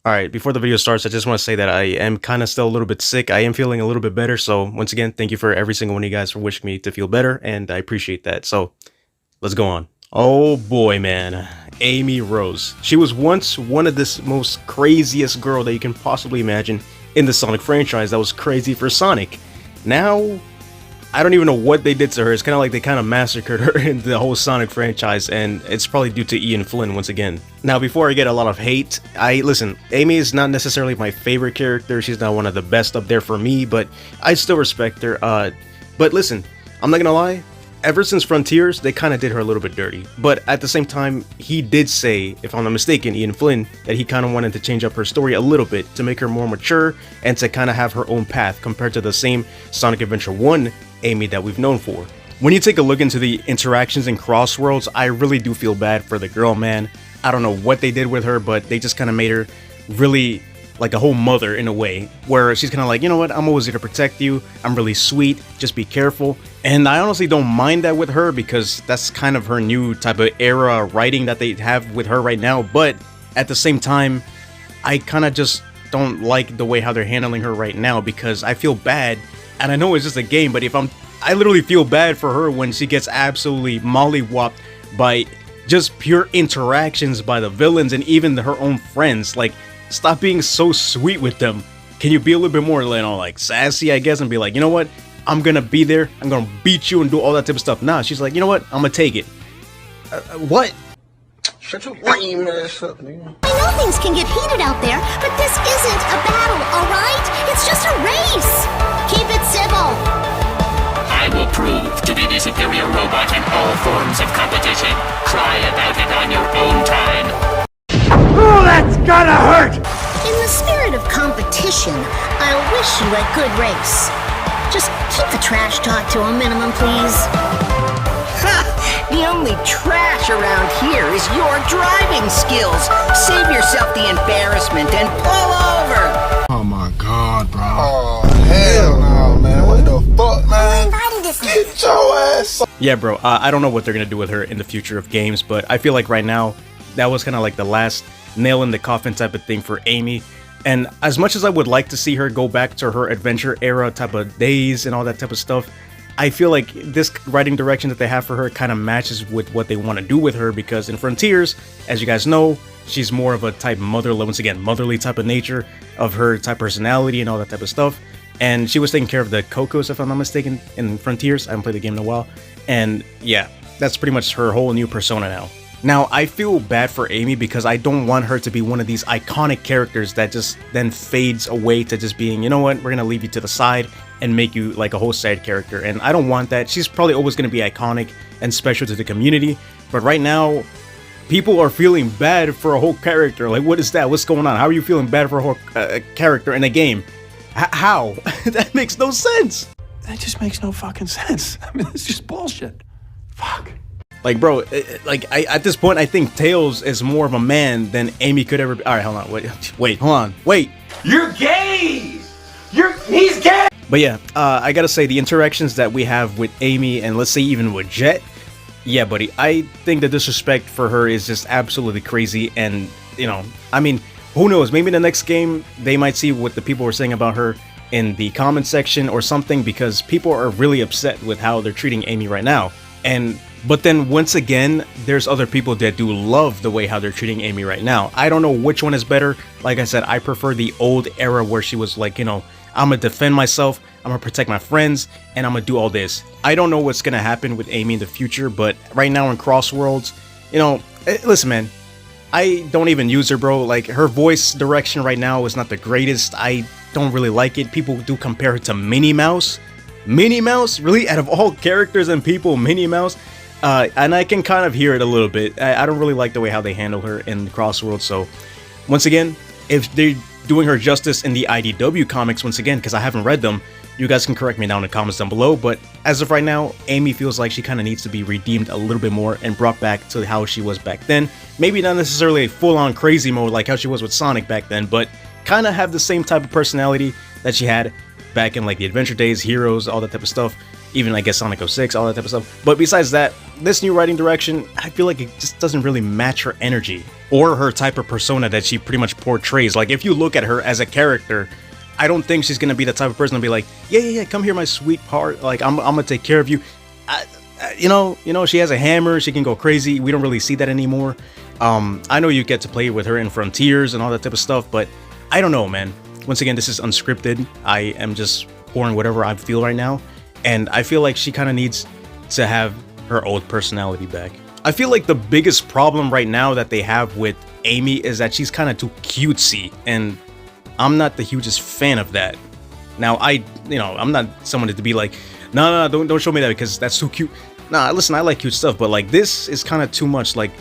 Alright, before the video starts, I just want to say that I am kind of still a little bit sick. I am feeling a little bit better. So once again, thank you for every single one of you guys for wishing me to feel better. And I appreciate that. So let's go on. Oh boy, man. Amy Rose. She was once one of this most craziest girl that you can possibly imagine in the Sonic franchise that was crazy for Sonic. Now, I don't even know what they did to her. It's kind of like they kind of massacred her in the whole Sonic franchise, and it's probably due to Ian Flynn once again. Now, before I get a lot of hate, listen, Amy is not necessarily my favorite character. She's not one of the best up there for me, but I still respect her. But listen, I'm not gonna lie. Ever since Frontiers, they kind of did her a little bit dirty. But at the same time, he did say, if I'm not mistaken, Ian Flynn, that he kind of wanted to change up her story a little bit to make her more mature and to kind of have her own path compared to the same Sonic Adventure 1 Amy that we've known for. When you take a look into the interactions in Crossworlds, I really do feel bad for the girl, man. I don't know what they did with her, but they just kind of made her really like a whole mother in a way, where she's kind of like, you know what, I'm always here to protect you, I'm really sweet, just be careful. And I honestly don't mind that with her because that's kind of her new type of era writing that they have with her right now, but at the same time, I kind of just don't like the way how they're handling her right now because I feel bad, and I know it's just a game, but I literally feel bad for her when she gets absolutely mollywopped by just pure interactions by the villains and even her own friends. Like, stop being so sweet with them. Can you be a little bit more, you know, like sassy, I guess, and be like, you know what? I'm gonna be there. I'm gonna beat you and do all that type of stuff. Nah, she's like, you know what? I'm gonna take it. What? Shut your lame ass up, nigga. I know things can get heated out there, but this isn't a battle, alright? It's just a race. Keep it civil. I will prove to be the superior robot in all forms of competition. Cry about it on your own time. Oh, that's gotta hurt! In the spirit of competition, I wish you a good race. Just keep the trash talk to a minimum, please. The only trash around here is your driving skills. Save yourself the embarrassment and pull over. Oh my god, bro. Oh, hell no, man. What the fuck, man? Get your ass up. Yeah, bro, I don't know what they're gonna do with her in the future of games, but I feel like right now, that was kind of like the last nail in the coffin type of thing for Amy. And as much as I would like to see her go back to her adventure era type of days and all that type of stuff, I feel like this writing direction that they have for her kind of matches with what they want to do with her, because in Frontiers, as you guys know, she's more of a type motherly, once again, motherly type of nature of her type personality and all that type of stuff. And she was taking care of the Cocos, if I'm not mistaken, in Frontiers. I haven't played the game in a while. And yeah, that's pretty much her whole new persona now. Now, I feel bad for Amy because I don't want her to be one of these iconic characters that just then fades away to just being, you know what, we're gonna leave you to the side and make you like a whole side character. And I don't want that. She's probably always gonna be iconic and special to the community. But right now, people are feeling bad for a whole character. Like, what is that? What's going on? How are you feeling bad for a whole character in a game? How? That makes no sense. That just makes no fucking sense. I mean, it's just bullshit. Fuck. Like, bro, at this point, I think Tails is more of a man than Amy could ever be. All right, hold on, wait, hold on, wait. You're gay! He's gay! But yeah, I gotta say, the interactions that we have with Amy, and let's say even with Jet, yeah, buddy, I think the disrespect for her is just absolutely crazy. And, you know, I mean, who knows, maybe in the next game, they might see what the people were saying about her in the comment section or something, because people are really upset with how they're treating Amy right now. But then once again, there's other people that do love the way how they're treating Amy right now. I don't know which one is better. Like I said, I prefer the old era where she was like, you know, I'm gonna defend myself, I'm gonna protect my friends, and I'm gonna do all this. I don't know what's gonna happen with Amy in the future, but right now in Crossworlds, you know, listen, man, I don't even use her, bro. Like, her voice direction right now is not the greatest. I don't really like it. People do compare her to Minnie Mouse. Minnie Mouse? Really? Out of all characters and people, Minnie Mouse? And I can kind of hear it a little bit. I don't really like the way how they handle her in Crossworlds. So, once again, if they're doing her justice in the IDW comics, once again, because I haven't read them, you guys can correct me down in the comments down below. But as of right now, Amy feels like she kind of needs to be redeemed a little bit more and brought back to how she was back then. Maybe not necessarily a full-on crazy mode like how she was with Sonic back then, but kind of have the same type of personality that she had back in like the Adventure days, Heroes, all that type of stuff. Even, I guess, Sonic 06, all that type of stuff. But besides that, this new writing direction, I feel like it just doesn't really match her energy or her type of persona that she pretty much portrays. Like, if you look at her as a character, I don't think she's gonna be the type of person to be like, yeah, come here, my sweetheart. Like, I'm gonna take care of you. You know, she has a hammer. She can go crazy. We don't really see that anymore. I know you get to play with her in Frontiers and all that type of stuff, but I don't know, man. Once again, this is unscripted. I am just pouring whatever I feel right now, and I feel like she kind of needs to have her old personality back. I feel like the biggest problem right now that they have with Amy is that she's kind of too cutesy, and I'm not the hugest fan of that. Now, I'm not someone to be like, no, don't show me that because that's too cute. Nah, listen, I like cute stuff, but like this is kind of too much. Like,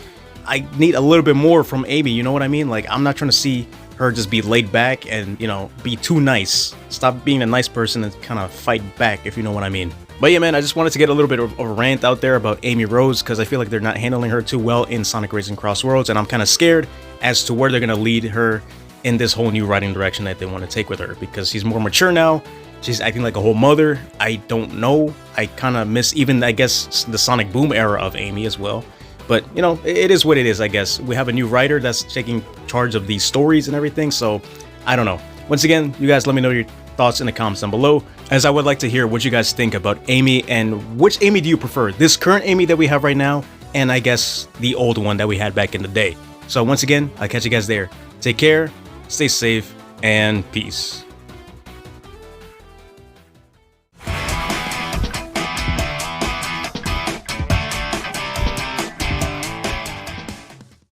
I need a little bit more from Amy, you know what I mean? Like, I'm not trying to see her just be laid back and, be too nice. Stop being a nice person and kind of fight back, if you know what I mean. But yeah, man, I just wanted to get a little bit of a rant out there about Amy Rose because I feel like they're not handling her too well in Sonic Racing Crossworlds, and I'm kind of scared as to where they're going to lead her in this whole new writing direction that they want to take with her, because she's more mature now. She's acting like a whole mother. I don't know. I kind of miss even, I guess, the Sonic Boom era of Amy as well. But, it is what it is, I guess. We have a new writer that's taking charge of these stories and everything, so I don't know. Once again, you guys let me know your thoughts in the comments down below, as I would like to hear what you guys think about Amy, and which Amy do you prefer? This current Amy that we have right now, and I guess the old one that we had back in the day. So once again, I'll catch you guys there. Take care, stay safe, and peace.